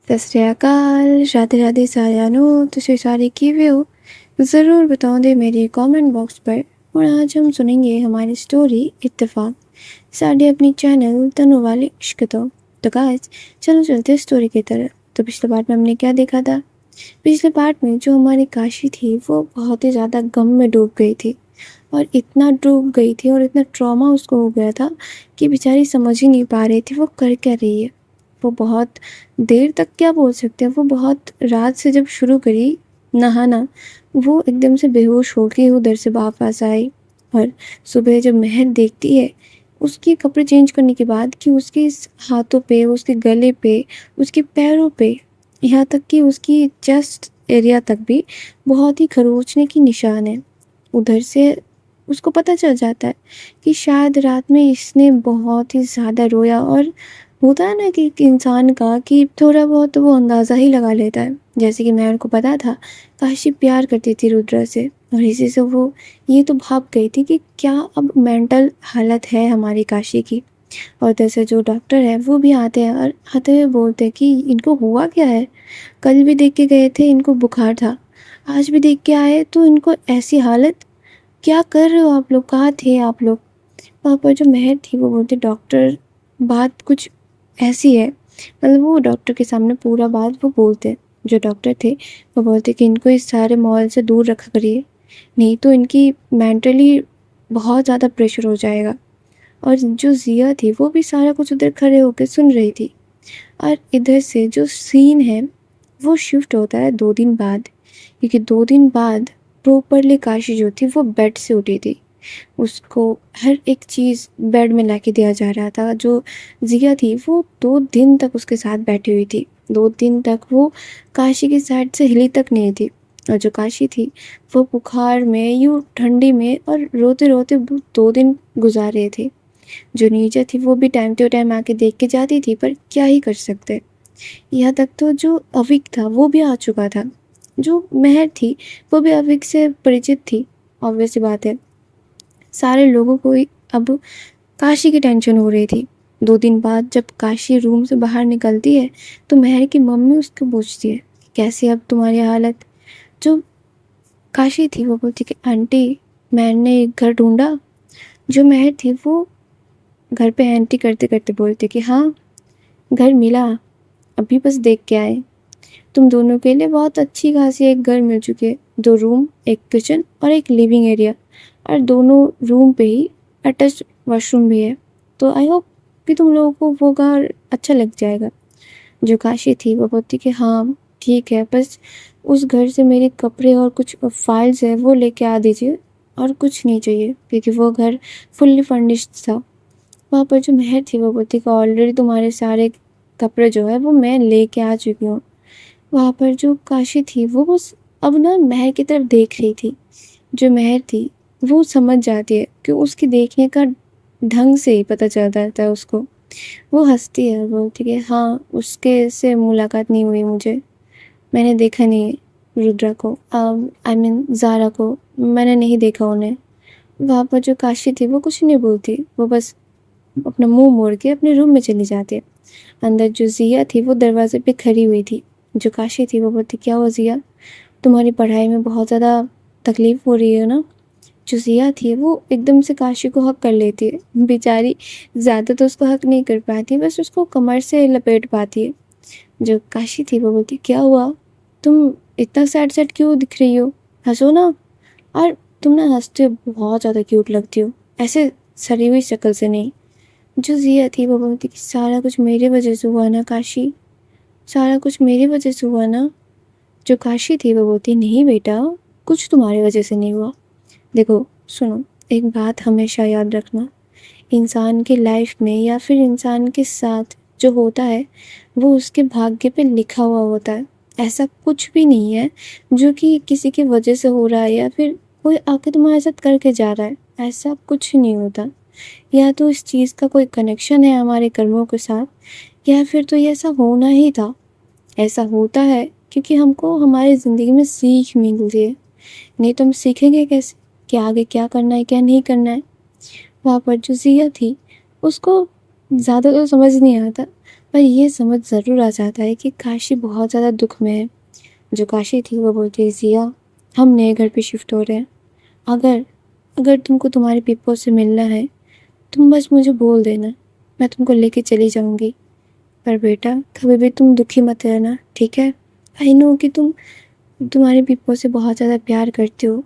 सत श्री अकाल, राधे राधे साਰਿਆਂ ਨੂੰ। ਤੁਸੀਂ ਸਾਰੇ ਕਿਵੇਂ हो? ज़रूर बताओ दे मेरे कमेंट बॉक्स पर। और आज हम सुनेंगे हमारी स्टोरी इत्तेफाक साढ़े अपनी चैनल तनु वाले इश्क तो गाइस चलो चलते स्टोरी की तरफ। तो पिछले पार्ट में हमने क्या देखा था? पिछले पार्ट में जो हमारी काशी थी वो बहुत ही ज़्यादा गम में डूब गई थी, और इतना डूब गई थी और इतना ट्रॉमा उसको हो गया था कि बेचारी समझ ही नहीं पा रही थी वो कर क्या रही है। वो बहुत देर तक क्या बोल सकते हैं, वो बहुत रात से जब शुरू करी नहाना, वो एकदम से बेहोश होके उधर से वापस आई। और सुबह जब महर देखती है उसके कपड़े चेंज करने के बाद कि उसके हाथों पे, उसके गले पे, उसके पैरों पे, यहाँ तक कि उसकी चेस्ट एरिया तक भी बहुत ही खरोंचने की निशान है। उधर से उसको पता चल जाता है कि शायद रात में इसने बहुत ही ज़्यादा रोया। और होता है ना कि एक इंसान का कि थोड़ा बहुत वो अंदाज़ा ही लगा लेता है। जैसे कि महर को पता था काशी प्यार करती थी रुद्र से, और इसी से वो ये तो भाप गई थी कि क्या अब मेंटल हालत है हमारी काशी की। और जैसे जो डॉक्टर है वो भी आते हैं और आते हुए बोलते हैं कि इनको हुआ क्या है। कल भी देख के गए थे इनको बुखार था, आज भी देख के आए तो इनको ऐसी हालत। क्या कर रहे हो आप लोग, कहाँ थे आप लोग? वहाँ पर जो महर थी वो बोलती डॉक्टर बात कुछ ऐसी है। मतलब वो डॉक्टर के सामने पूरा बात वो बोलते, जो डॉक्टर थे वो बोलते कि इनको इस सारे माहौल से दूर रखा करिए, नहीं तो इनकी मेंटली बहुत ज़्यादा प्रेशर हो जाएगा। और जो जिया थी वो भी सारा कुछ उधर खड़े होकर सुन रही थी। और इधर से जो सीन है वो शिफ्ट होता है 2 दिन बाद, क्योंकि 2 दिन बाद प्रॉपरली काशी जो थी वो बेड से उठी थी। उसको हर एक चीज़ बेड में लाके दिया जा रहा था। जो जिया थी वो 2 दिन तक उसके साथ बैठी हुई थी। 2 दिन तक वो काशी की साइड से हिली तक नहीं थी। और जो काशी थी वो बुखार में, यूँ ठंडी में और रोते रोते वो 2 दिन गुजार रहे थे। जो नीचा थी वो भी टाइम टू टाइम आके देख के जाती थी, पर क्या ही कर सकते। यहाँ तक तो जो अविक था वो भी आ चुका था। जो महर थी वो भी अविक से परिचित थी। ऑब्वियस सी बात है, सारे लोगों को ही अब काशी की टेंशन हो रही थी। 2 दिन बाद जब काशी रूम से बाहर निकलती है तो महर की मम्मी उसको पूछती है कैसी अब तुम्हारी हालत। जो काशी थी वो बोलती कि आंटी मैंने एक घर ढूंढा। जो महर थी वो घर पे एंट्री करते करते बोलती कि हाँ घर मिला, अभी बस देख के आए। तुम दोनों के लिए बहुत अच्छी खासी एक घर मिल चुकी है, 2 रूम, एक किचन और एक लिविंग एरिया, और दोनों रूम पे ही अटैच वॉशरूम भी है। तो आई होप कि तुम लोगों को वो घर अच्छा लग जाएगा। जो काशी थी वो बोलती कि हाँ ठीक है, बस उस घर से मेरे कपड़े और कुछ फाइल्स है वो लेके आ दीजिए, और कुछ नहीं चाहिए, क्योंकि वो घर फुल्ली फर्निश्ड था। वहाँ पर जो महर थी वो बोलती कि ऑलरेडी तुम्हारे सारे कपड़े जो है वो मैं लेके आ चुकी हूँ। वहाँ पर जो काशी थी वो बस अब ना महर की तरफ देख रही थी। जो महर थी वो समझ जाती है कि उसकी देखने का ढंग से ही पता चल जाता है उसको। वो हंसती है, बोलती है हाँ उसके से मुलाकात नहीं हुई मुझे, मैंने देखा नहीं है रुद्रा को, आई मीन ज़ारा को, मैंने नहीं देखा उन्हें। वहाँ पर जो काशी थी वो कुछ नहीं बोलती, वो बस अपना मुंह मोड़ के अपने रूम में चली जाती है। अंदर जो जिया थी वो दरवाजे पे खड़ी हुई थी। जो काशी थी वो बोलती क्या हुआ जिया, तुम्हारी पढ़ाई में बहुत ज़्यादा तकलीफ़ हो रही है ना? जो जिया थी वो एकदम से काशी को हक कर लेती है। बेचारी ज़्यादा तो उसको हक नहीं कर पाती, बस उसको कमर से लपेट पाती है। जो काशी थी वो बोलती क्या हुआ, तुम इतना सैड सैड क्यों दिख रही हो, हंसो ना। और तुम ना हंसते हो बहुत ज़्यादा क्यूट लगती हो, ऐसे सड़ी हुई शक्ल से नहीं। जो जिया थी वो बोलती कि सारा कुछ मेरी वजह से हुआ ना काशी, सारा कुछ मेरी वजह से हुआ ना। जो काशी थी वो बोलती नहीं बेटा, कुछ तुम्हारी वजह से नहीं हुआ। देखो सुनो, एक बात हमेशा याद रखना, इंसान की लाइफ में या फिर इंसान के साथ जो होता है वो उसके भाग्य पे लिखा हुआ होता है। ऐसा कुछ भी नहीं है जो कि किसी की वजह से हो रहा है या फिर कोई आके तुम्हारे साथ करके जा रहा है, ऐसा कुछ नहीं होता। या तो इस चीज़ का कोई कनेक्शन है हमारे कर्मों के साथ, या फिर तो ये ऐसा होना ही था। ऐसा होता है क्योंकि हमको हमारी ज़िंदगी में सीख मिलती है, नहीं तो हम सीखेंगे कैसे कि आगे क्या करना है क्या नहीं करना है। वहाँ पर जो जिया थी उसको ज़्यादा तो समझ नहीं आता, पर ये समझ ज़रूर आ जाता है कि काशी बहुत ज़्यादा दुःख में है। जो काशी थी वो बोलती है, ज़िया हम नए घर पे शिफ्ट हो रहे हैं। अगर अगर तुमको तुम्हारे पीपो से मिलना है, तुम बस मुझे बोल देना, मैं तुमको लेके चली जाऊँगी। पर बेटा कभी भी तुम दुखी मत रहना, ठीक है? आई नो कि तुम तुम्हारे पीपो से बहुत ज़्यादा प्यार करते हो।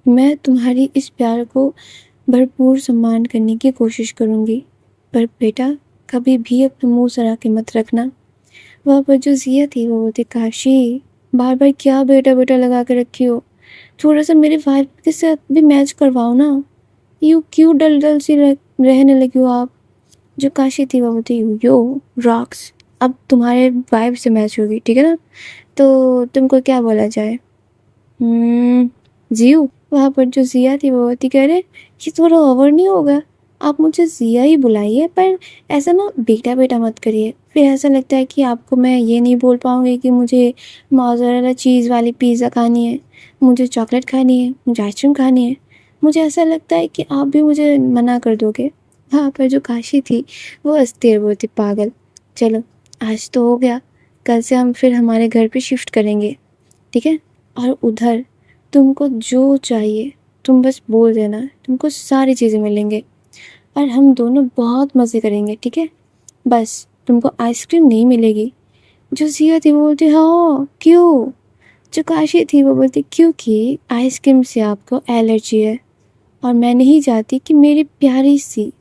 मैं तुम्हारी इस प्यार को भरपूर सम्मान करने की कोशिश करूँगी। पर बेटा कभी भी अपना मुँह सरा के मत रखना। वहाँ पर जो ज़िया थी वो बोलती, काशी बार-बार क्या बेटा-बेटा लगा के रखी हो? थोड़ा-सा मेरे वाइब के साथ भी मैच करवाओ ना। यूँ क्यों डल-डल सी रहने लगी हो आप? जो काशी थी वो बोलती, यो रॉक्स, अब तुम्हारे वाइब से मैच होगी, ठीक है ना? तो तुमको क्या बोला जाए? जियो। वहाँ पर जो ज़िया थी वो बोलती, कह रहे ये थोड़ा ओवर नहीं होगा? आप मुझे ज़िया ही बुलाइए, पर ऐसा ना बेटा-बेटा मत करिए। फिर ऐसा लगता है कि आपको मैं ये नहीं बोल पाऊँगी कि मुझे मोज़रेला चीज़ वाली पिज़्ज़ा खानी है, मुझे चॉकलेट खानी है, मुझे आइसक्रीम खानी है। मुझे ऐसा लगता है कि आप भी मुझे मना कर दोगे। वहाँ पर जो काशी थी वो हँसती है, बोलती, पागल, चलो आज तो हो गया, कल से हम फिर हमारे घर पे शिफ्ट करेंगे, ठीक है? और उधर तुमको जो चाहिए तुम बस बोल देना, तुमको सारी चीज़ें मिलेंगे और हम दोनों बहुत मज़े करेंगे, ठीक है? बस तुमको आइसक्रीम नहीं मिलेगी। जो ज़िया थी वो बोलती, हाँ क्यों? जो काशी थी वो बोलती, क्योंकि आइसक्रीम से आपको एलर्जी है और मैं नहीं चाहती कि मेरी प्यारी सी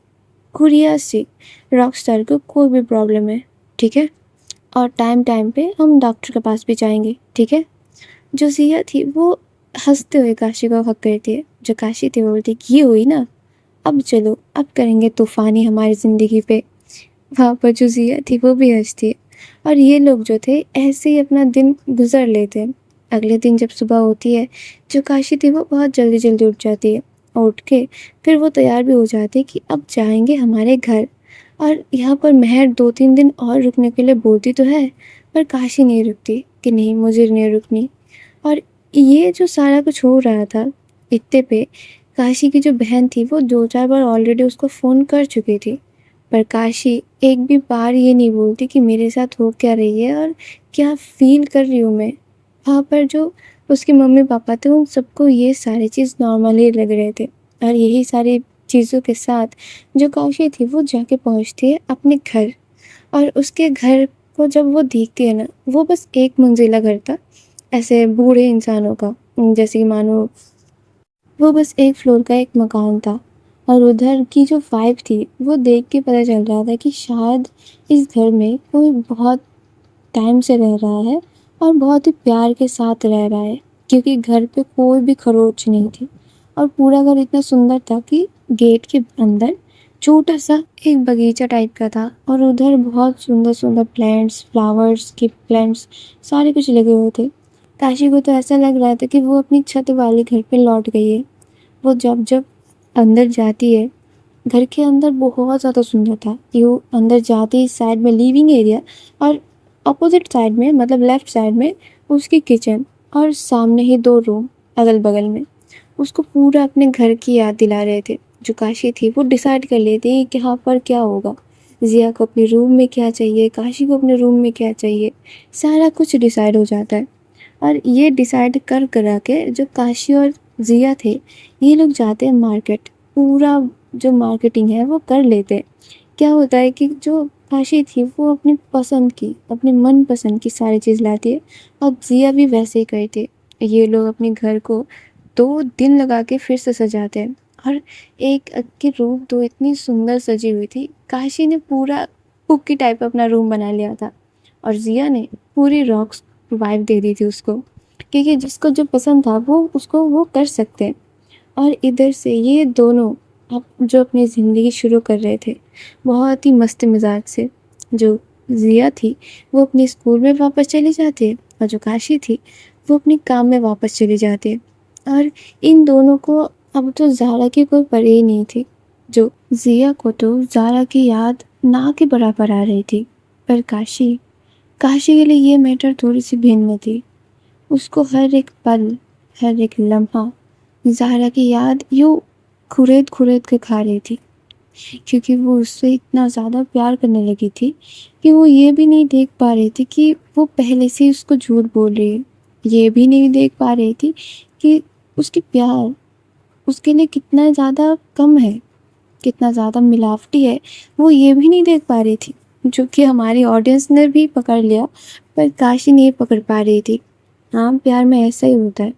गुड़िया सी रॉकस्टार को कोई भी प्रॉब्लम है, ठीक है? और टाइम टाइम पे हम डॉक्टर के पास भी जाएंगे, ठीक है? जो ज़िया थी वो हँसते हुए काशी को हक करती है। जो काशी थी वो बोलती, ये हुई ना, अब चलो अब करेंगे तूफ़ानी हमारी ज़िंदगी पे। वहाँ पर जो ज़िया थी वो भी हँसती है और ये लोग जो थे ऐसे ही अपना दिन गुज़र लेते हैं। अगले दिन जब सुबह होती है, जो काशी थी वो बहुत जल्दी-जल्दी उठ जाती है और उठ के फिर वो तैयार भी हो जाती है कि अब जाएँगे हमारे घर। और यहाँ पर महर 2-3 दिन और रुकने के लिए बोलती तो है, पर काशी नहीं रुकती कि नहीं मुझे नहीं रुकनी। और ये जो सारा कुछ हो रहा था, इत्ते पे काशी की जो बहन थी वो 2-4 बार ऑलरेडी उसको फ़ोन कर चुकी थी। पर काशी एक भी बार ये नहीं बोलती कि मेरे साथ हो क्या रही है और क्या फ़ील कर रही हूँ मैं। वहाँ पर जो उसके मम्मी-पापा थे उन सबको ये सारी चीज़ नॉर्मल ही लग रहे थे और यही सारी चीज़ों के साथ जो काशी थी वो जाके पहुँचती है अपने घर। और उसके घर को जब वो देखती है ना, वो बस एक मंजिला घर था, ऐसे बूढ़े इंसानों का, जैसे कि मानो वो बस एक फ्लोर का एक मकान था। और उधर की जो वाइब थी वो देख के पता चल रहा था कि शायद इस घर में कोई बहुत टाइम से रह रहा है और बहुत ही प्यार के साथ रह रहा है, क्योंकि घर पे कोई भी खरोच नहीं थी और पूरा घर इतना सुंदर था कि गेट के अंदर छोटा सा एक बगीचा टाइप का था और उधर बहुत सुंदर सुंदर प्लांट्स, फ्लावर्स के प्लांट्स सारे कुछ लगे हुए थे। काशी को तो ऐसा लग रहा था कि वो अपनी छत वाले घर पे लौट गई है। वो जब जब अंदर जाती है, घर के अंदर बहुत ज़्यादा सुंदर था। यूँ अंदर जाते ही साइड में लिविंग एरिया और अपोजिट साइड में मतलब लेफ्ट साइड में उसकी किचन और सामने ही 2 रूम अगल-बगल में। उसको पूरा अपने घर की याद दिला रहे थे। जो काशी थी वो डिसाइड कर लेती है कि यहाँ पर क्या होगा। ज़िया को अपने रूम में क्या चाहिए, काशी को अपने रूम में क्या चाहिए, सारा कुछ डिसाइड हो जाता है। और ये डिसाइड कर करा के जो काशी और ज़िया थे, ये लोग जाते हैं मार्केट। पूरा जो मार्केटिंग है वो कर लेते हैं। क्या होता है कि जो काशी थी वो अपनी पसंद की, अपने मनपसंद की सारी चीज़ लाती है और ज़िया भी वैसे ही करती है। ये लोग अपने घर को 2 दिन लगा के फिर से सजाते हैं और एक की रूम तो इतनी सुंदर सजी हुई थी। काशी ने पूरा कुकी टाइप अपना रूम बना लिया था और ज़िया ने पूरी रॉक्स वाइब दे दी थी उसको, क्योंकि जिसको जो पसंद था वो उसको वो कर सकते हैं। और इधर से ये दोनों अब जो अपनी ज़िंदगी शुरू कर रहे थे बहुत ही मस्त मिजाज से। जो ज़िया थी वो अपने स्कूल में वापस चली जाती है और जो काशी थी वो अपने काम में वापस चली जाती है। और इन दोनों को अब तो ज़ारा की कोई पड़ी ही नहीं थी। जो ज़िया को तो ज़ारा की याद ना के बराबर आ रही थी, पर काशी काशी के लिए ये मैटर थोड़ी सी भिन्न थी। उसको हर एक पल, हर एक लम्हा ज़ारा की याद यूँ खुरेद खुरेद के खा रही थी। क्योंकि वो उससे इतना ज़्यादा प्यार करने लगी थी कि वो ये भी नहीं देख पा रही थी कि वो पहले से ही उसको झूठ बोल रही है। ये भी नहीं देख पा रही थी कि उसकी प्यार उसके लिए कितना ज़्यादा कम है, कितना ज़्यादा मिलावटी है, वो ये भी नहीं देख पा रही थी, जो कि हमारी ऑडियंस ने भी पकड़ लिया, पर काशी नहीं पकड़ पा रही थी। हाँ, प्यार में ऐसा ही होता है।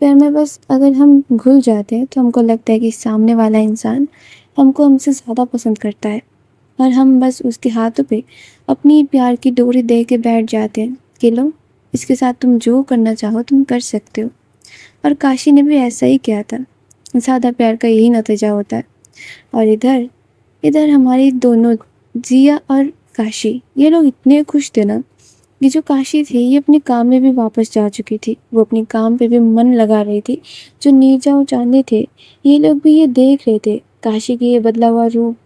प्यार में बस अगर हम घुल जाते हैं तो हमको लगता है कि सामने वाला इंसान हमको हमसे ज़्यादा पसंद करता है और हम बस उसके हाथों पे अपनी प्यार की डोरी दे के बैठ जाते हैं कि लो, इसके साथ तुम जो करना चाहो तुम कर सकते हो। और काशी ने भी ऐसा ही किया था। ज़्यादा प्यार का यही नतीजा होता है। और इधर इधर हमारी दोनों जिया और काशी, ये लोग इतने खुश थे ना कि जो काशी थी ये अपने काम में भी वापस जा चुकी थी। वो अपने काम पे भी मन लगा रही थी। जो नीरजा और चांदनी थे, ये लोग भी ये देख रहे थे काशी की ये बदला हुआ रूप,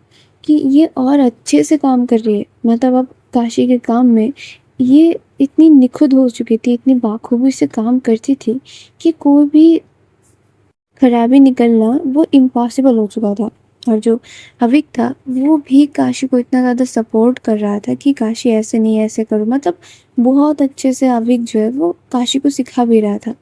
कि ये और अच्छे से काम कर रही है। मतलब अब काशी के काम में ये इतनी निखुद हो चुकी थी, इतनी बाखूबी से काम करती थी कि कोई भी खराबी निकलना वो इम्पॉसिबल हो चुका था। और जो अविक था वो भी काशी को इतना ज़्यादा सपोर्ट कर रहा था कि काशी ऐसे नहीं, ऐसे करो। मतलब बहुत अच्छे से अविक जो है वो काशी को सिखा भी रहा था।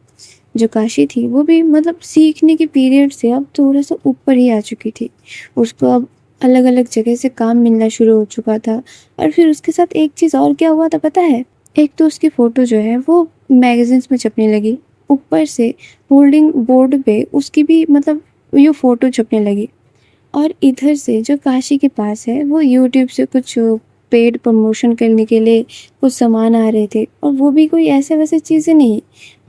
जो काशी थी वो भी मतलब सीखने के पीरियड से अब थोड़ा सा ऊपर ही आ चुकी थी। उसको अब अलग अलग जगह से काम मिलना शुरू हो चुका था। और फिर उसके साथ एक चीज़ और क्या हुआ था पता है? एक तो उसकी फ़ोटो जो है वो मैगज़ीन्स में छपने लगी, ऊपर से होल्डिंग बोर्ड पे उसकी भी मतलब ये फ़ोटो छपने लगी। और इधर से जो काशी के पास है वो यूट्यूब से कुछ पेड प्रमोशन करने के लिए कुछ सामान आ रहे थे, और वो भी कोई ऐसे वैसे चीज़ें नहीं,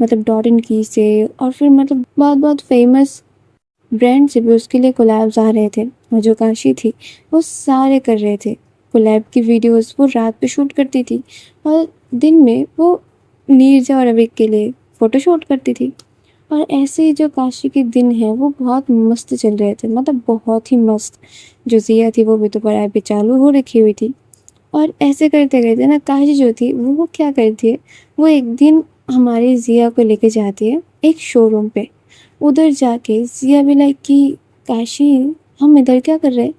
मतलब डॉट एंड की से और फिर मतलब बहुत बहुत फेमस ब्रांड से भी उसके लिए कोलैब्स आ रहे थे। और जो काशी थी वो सारे कर रहे थे कोलैब की वीडियोस। वो रात पे शूट करती थी और दिन में वो नीरजा और अविक के लिए फ़ोटो शूट करती थी। और ऐसे ही जो काशी के दिन हैं वो बहुत मस्त चल रहे थे, मतलब बहुत ही मस्त। जो जिया थी वो भी तो पढ़ाई पे चालू हो रखी हुई थी। और ऐसे करते करते ना काशी जो थी वो क्या करती है, वो एक दिन हमारी जिया को लेके जाती है एक शोरूम पे। उधर जाके जिया भी लाइक कि काशी, हम इधर क्या कर रहे हैं?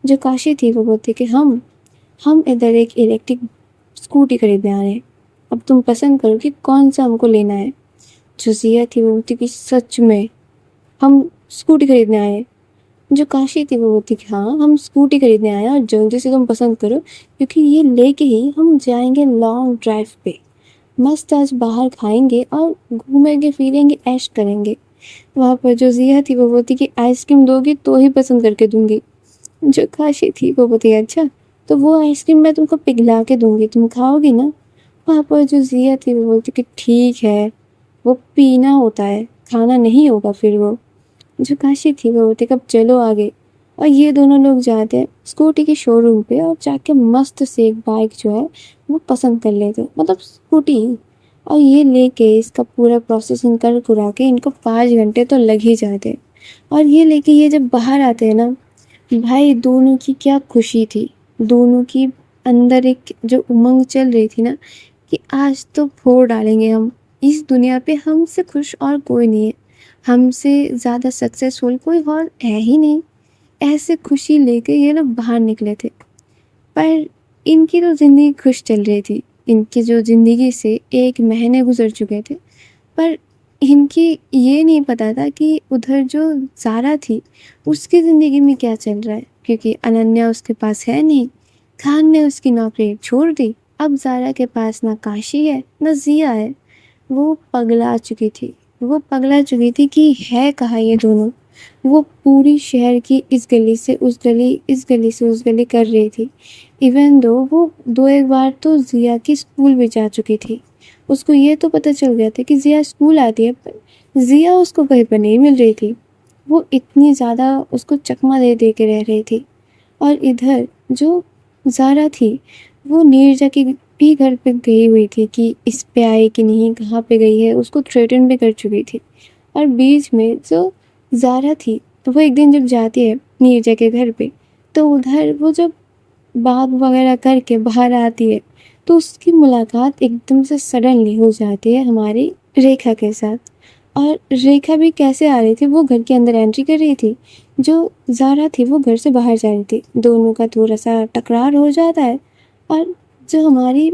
जो काशी थी वो बोलती कि हम इधर एक इलेक्ट्रिक स्कूटी खरीदने आ रहे हैं, अब तुम पसंद करो कि कौन सा हमको लेना है। जो जिया थी वो बोलती कि सच में हम स्कूटी खरीदने आए हैं। जो काशी थी वो बोलती कि हाँ, हम स्कूटी खरीदने आए हैं और जल्दी से तुम पसंद करो, क्योंकि ये लेके ही हम जाएंगे लॉन्ग ड्राइव पे। मस्त आज बाहर खाएंगे और घूमेंगे फिरेंगे, ऐश करेंगे। वहाँ पर जो जिया थी वो बोलती कि आइसक्रीम दोगी तो ही पसंद करके दूंगी। जो काशी थी वो बोलती अच्छा, तो वो आइसक्रीम मैं तुमको पिघला के दूंगी, तुम खाओगी ना? वहाँ पर जो जिया थी वो बोलती कि ठीक है, वो पीना होता है, खाना नहीं होगा फिर वो। जो काशी थी वो बोलती कब चलो आगे। और ये दोनों लोग जाते हैं स्कूटी के शोरूम पे और जाके मस्त से एक बाइक जो है वो पसंद कर लेते हैं, मतलब स्कूटी। और ये लेके इसका पूरा प्रोसेसिंग कर कुरा के इनको 5 घंटे तो लग ही जाते हैं। और ये लेके ये जब बाहर आते हैं ना, भाई दोनों की क्या खुशी थी। दोनों की अंदर एक जो उमंग चल रही थी ना कि आज तो फोड़ डालेंगे हम, इस दुनिया पे हमसे खुश और कोई नहीं है, हमसे ज़्यादा सक्सेसफुल कोई और है ही नहीं। ऐसे खुशी लेके ये लोग बाहर निकले थे। पर इनकी तो ज़िंदगी खुश चल रही थी। इनकी जो ज़िंदगी से 1 महीने गुजर चुके थे, पर इनकी ये नहीं पता था कि उधर जो ज़ारा थी उसकी ज़िंदगी में क्या चल रहा है, क्योंकि अनन्या उसके पास है नहीं। खान ने उसकी नौकरी छोड़ दी। अब ज़ारा के पास ना काशी है ना जिया है। वो पगला चुकी थी। वो पगला चुकी थी कि है कहाँ ये दोनों। वो पूरी शहर की इस गली से उस गली, इस गली से उस गली कर रही थी। इवन दो वो 2 एक बार तो जिया की स्कूल भी जा चुकी थी। उसको ये तो पता चल गया था कि जिया स्कूल आती है, पर जिया उसको कहीं पर नहीं मिल रही थी। वो इतनी ज़्यादा उसको चकमा दे दे के रह रही थी। और इधर जो ज़ारा थी वो नीरजा के भी घर पे गई हुई थी कि इस पे आई कि नहीं, कहाँ पे गई है, उसको थ्रेटन भी कर चुकी थी। और बीच में जो ज़ारा थी तो वो एक दिन जब जाती है नीरजा के घर पे, तो उधर वो जब बात वगैरह करके बाहर आती है तो उसकी मुलाकात एकदम से सडनली हो जाती है हमारी रेखा के साथ। और रेखा भी कैसे आ रही थी, वो घर के अंदर एंट्री कर रही थी, जो ज़ारा थी वो घर से बाहर जा रही थी। दोनों का थोड़ा सा टकरार हो जाता है और जो हमारी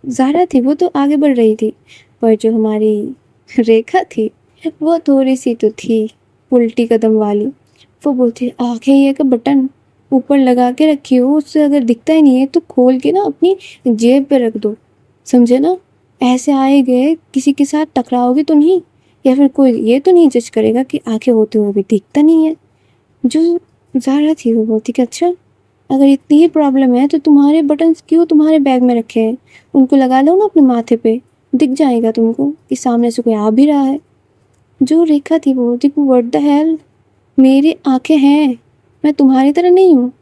ज़ारा थी वो तो आगे बढ़ रही थी, पर जो हमारी रेखा थी वो थोड़ी सी तो थी उल्टी कदम वाली। वो बोलती है, आंखें ये का बटन ऊपर लगा के रखी हो, उससे अगर दिखता ही नहीं है तो खोल के ना अपनी जेब पे रख दो, समझे ना। ऐसे आए गए किसी के साथ टकराओगे तो नहीं, या फिर कोई ये तो नहीं जज करेगा कि आंखें होते हुए भी दिखता नहीं है। जो ज़ारा थी वो बोलती कि अच्छा, अगर इतनी ही प्रॉब्लम है तो तुम्हारे बटन्स क्यों तुम्हारे बैग में रखे हैं, उनको लगा लो ना अपने माथे पे, दिख जाएगा तुमको कि सामने से कोई आ भी रहा है। जो रेखा थी वो बोलती कि व्हाट द हेल, मेरी आंखें हैं, मैं तुम्हारी तरह नहीं हूँ।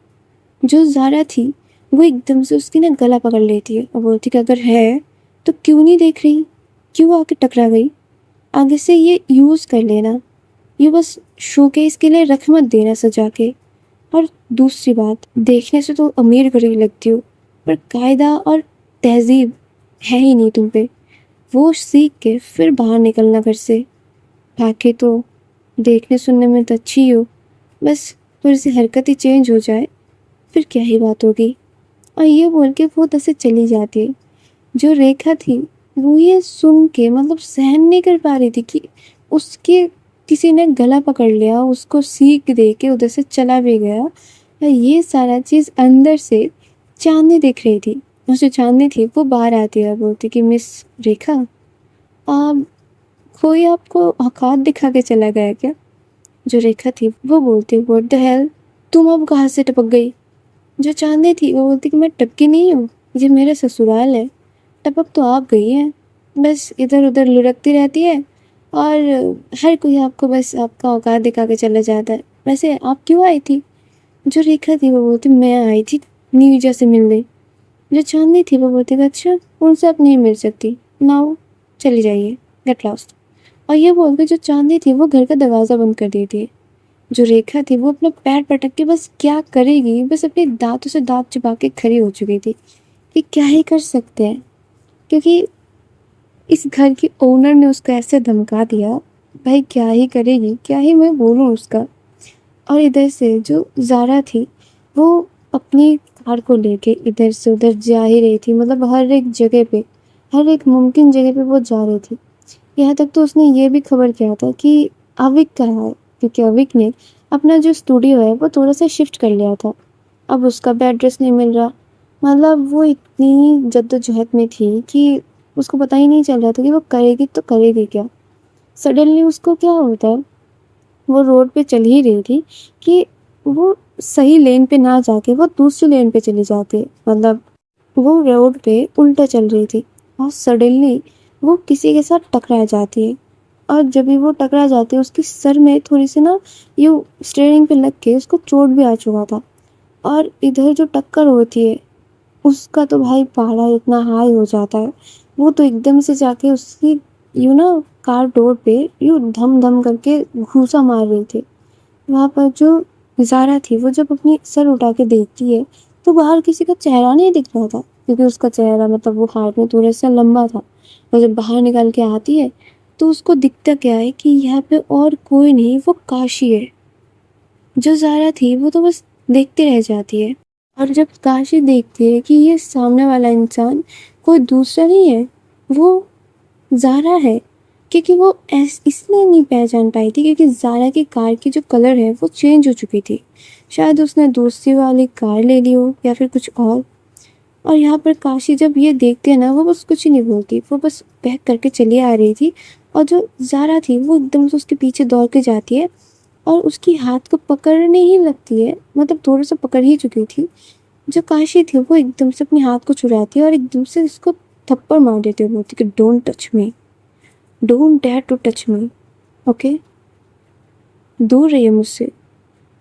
जो ज़ारा थी वो एकदम से उसकी ना गला पकड़ लेती है और बोलती कि अगर है तो क्यों नहीं देख रही, क्यों आके टकरा गई, आगे से ये यूज़ कर लेना, ये बस शोकेस के लिए रख मत देना सजा के। और दूसरी बात, देखने से तो अमीर गरीब लगती हो, पर कायदा और तहजीब है ही नहीं तुम पे। वो सीख के फिर बाहर निकलना घर से। बाकी तो देखने सुनने में तो अच्छी ही हो, बस थोड़ी सी हरकत ही चेंज हो जाए फिर क्या ही बात होगी। और ये बोल के वो उधर से चली जाती है। जो रेखा थी वो ये सुन के मतलब सहन नहीं कर पा रही थी कि उसके किसी ने गला पकड़ लिया, उसको सीख दे के उधर से चला भी गया। और ये सारा चीज़ अंदर से चांदनी दिख रही थी। और जो चांदनी थी वो बाहर आती है और बोलती कि मिस रेखा, आप कोई आपको औकात दिखा के चला गया क्या। जो रेखा थी वो बोलती व्हाट द हेल, तुम अब कहाँ से टपक गई। जो चांदनी थी वो बोलती कि मैं टपकी नहीं हूँ, ये मेरा ससुराल है, टपक तो आप गई हैं, बस इधर उधर लुढ़कती रहती है और हर कोई आपको बस आपका औकात दिखा के चला जाता है। वैसे आप क्यों आई थी। जो रेखा थी वो बोलती मैं आई थी नीरजा से मिलने। जो चांदनी थी वो बोलती अच्छा, उनसे आप नहीं मिल सकती, नाउ चली जाइए, गेट लॉस्ट। और ये बोल के जो चांदनी थी वो घर का दरवाज़ा बंद कर देती है। जो रेखा थी वो अपना पैर पटक के बस क्या करेगी, बस अपने दांतों से दांत चिपा के खड़ी हो चुकी थी कि क्या ही कर सकते हैं, क्योंकि इस घर की ओनर ने उसको ऐसे धमका दिया, भाई क्या ही करेगी, क्या ही मैं बोलूँ उसका। और इधर से जो ज़ारा थी वो अपनी कार को लेके इधर से उधर जा ही रही थी, मतलब हर एक जगह पे, हर एक मुमकिन जगह पे वो जा रही थी। यहाँ तक तो उसने ये भी खबर किया था कि अविक कहाँ है, क्योंकि अविक ने अपना जो स्टूडियो है वो थोड़ा सा शिफ्ट कर लिया था। अब उसका भी एड्रेस नहीं मिल रहा। मतलब वो इतनी जद्दोजहद में थी कि उसको पता ही नहीं चल रहा था कि वो करेगी तो करेगी क्या। सडनली उसको क्या होता है, वो रोड पे चल ही रही थी कि वो सही लेन पे ना जाके वो दूसरी लेन पे चली जाती है, मतलब वो रोड पे उल्टा चल रही थी और सडनली वो किसी के साथ टकरा जाती है। और जब भी वो टकरा जाती है उसके सर में थोड़ी सी ना यूँ स्टीयरिंग पे लग के उसको चोट भी आ चुका था। और इधर जो टक्कर होती है उसका तो भाई पारा इतना हाई हो जाता है, वो तो एकदम से जाके उसकी यूँ ना कार डोर पे यूँ धम धम करके घूंसा मार रही थी। वहाँ पर जो ज़ारा थी वो जब अपनी सर उठा के देखती है तो बाहर किसी का चेहरा नहीं दिख रहा था, क्योंकि उसका चेहरा मतलब वो हाथ में थोड़ा सा लंबा था। और जब बाहर निकल के आती है तो उसको दिखता क्या है कि यहाँ पे और कोई नहीं, वो काशी है। जो ज़ारा थी वो तो बस देखते रह जाती है। और जब काशी देखती है कि ये सामने वाला इंसान कोई दूसरा नहीं है, वो ज़ारा है, क्योंकि वो इसलिए नहीं पहचान पाई थी क्योंकि ज़ारा की कार की जो कलर है वो चेंज हो चुकी थी। शायद उसने दूसरी वाली कार ले ली हो या फिर कुछ और यहाँ पर काशी जब ये देखती है ना वो बस कुछ नहीं बोलती, वो बस बैक करके चली आ रही थी। और जो ज़ारा थी वो एकदम से उसके पीछे दौड़ के जाती है और उसकी हाथ को पकड़ने ही लगती है, मतलब थोड़ा सा पकड़ ही चुकी थी। जो काशी थी वो एकदम से अपने हाथ को छुड़ाती है और एकदम से इसको थप्पड़ मार देती है, बोलती कि don't touch me, don't dare to touch me, okay, दूर रहिए मुझसे।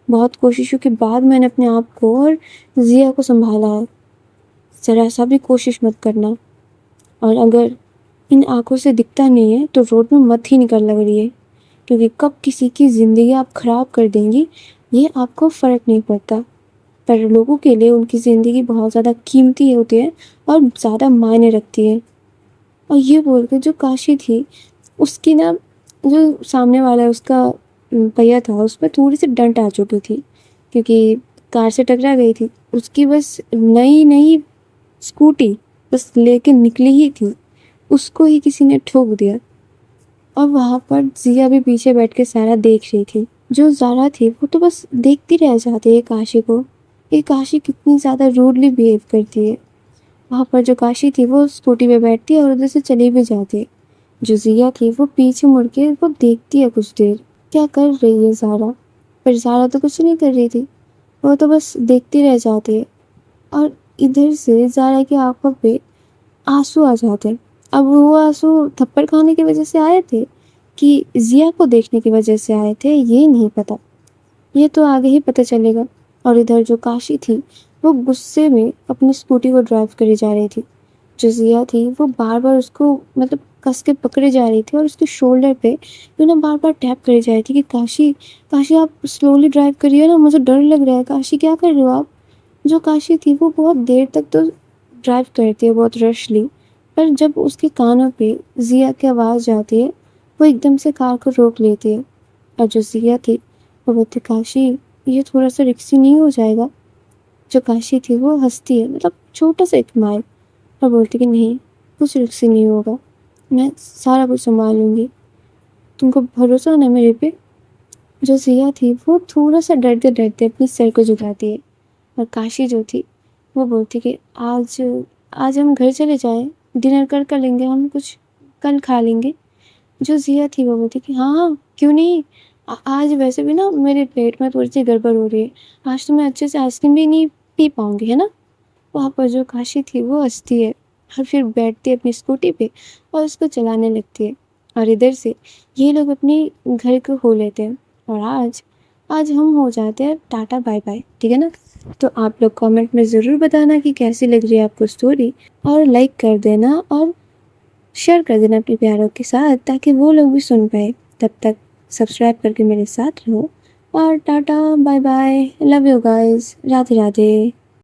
बहुत कोशिशों के बाद मैंने अपने आप को और जिया को संभाला है, ज़रा सा भी कोशिश मत करना। और अगर इन आँखों से दिखता नहीं है तो रोड में मत ही निकल लग रही है, क्योंकि कब किसी की ज़िंदगी आप ख़राब कर देंगी ये आपको फ़र्क नहीं पड़ता, पर लोगों के लिए उनकी ज़िंदगी बहुत ज़्यादा कीमती होती है और ज़्यादा मायने रखती है। और ये बोल के जो काशी थी उसकी ना जो सामने वाला उसका पहिया था उस पर थोड़ी सी डंट आ चुकी थी क्योंकि कार से टकरा गई थी। उसकी बस नई नई स्कूटी बस लेके निकली ही थी, उसको ही किसी ने ठोक दिया। और वहाँ पर जिया भी पीछे बैठ के सारा देख रही थी। जो ज़ारा थी वो तो बस देखती रह जाती है काशी को। ये काशी कितनी ज़्यादा रूडली बिहेव करती है। वहाँ पर जो काशी थी वो स्कूटी पे बैठती है और उधर से चली भी जाती है। जो जिया थी वो पीछे मुड़ के वो देखती है कुछ देर, क्या कर रही है ज़ारा। पर ज़ारा तो कुछ नहीं कर रही थी, वो तो बस देखती रह जाती है। और इधर से ज़ारा की आंखों पे आंसू आ जाते हैं। अब वो आंसू थप्पड़ खाने की वजह से आए थे कि जिया को देखने की वजह से आए थे, ये नहीं पता। ये तो आगे ही पता चलेगा। और इधर जो काशी थी वो गुस्से में अपनी स्कूटी को ड्राइव करी जा रही थी। जो जिया थी वो बार बार उसको मतलब कस के पकड़े जा रही थी और उसके शोल्डर पे जो ना बार बार टैप करी जा रही थी कि काशी काशी आप स्लोली ड्राइव करिए ना, मुझे डर लग रहा है, काशी क्या कर रहे हो आप। जो काशी थी वो बहुत देर तक तो ड्राइव करती है बहुत रशली, पर जब उसके कानों पे जिया की आवाज़ जाती है वो एकदम से कार को रोक लेती है। और जो जिया थी वो बोलती, काशी ये थोड़ा सा रिक्सी नहीं हो जाएगा। जो काशी थी वो हंसती है, मतलब छोटा सा एक स्माइल, और बोलती कि नहीं, कुछ रिक्सी नहीं होगा, मैं सारा कुछ संभाल लूँगी, तुमको भरोसा है ना मेरे पे। जो जिया थी वो थोड़ा सा डरते डरते अपने सर को झुकाती है। और काशी जो थी वो बोलती कि आज आज हम घर चले जाएं, डिनर कर लेंगे, हम कुछ कल खा लेंगे। जो जिया थी वो बोलती कि हाँ हाँ क्यों नहीं, आज वैसे भी ना मेरे पेट में थोड़ी सी गड़बड़ हो रही है, आज तो मैं अच्छे से आइसक्रीम भी नहीं पी पाऊंगी, है ना। वहाँ पर जो काशी थी वो हंसती है और फिर बैठती है अपनी स्कूटी पे और उसको चलाने लगती है। और इधर से ये लोग अपने घर को हो लेते हैं। और आज आज हम हो जाते हैं टाटा बाय बाय, ठीक है ना। तो आप लोग कमेंट में ज़रूर बताना कि कैसी लग रही है आपको स्टोरी, और लाइक कर देना और शेयर कर देना अपने प्यारों के साथ ताकि वो लोग भी सुन पाए। तब तक सब्सक्राइब करके मेरे साथ रहो। और टाटा bye bye, love you guys, Radhe Radhe.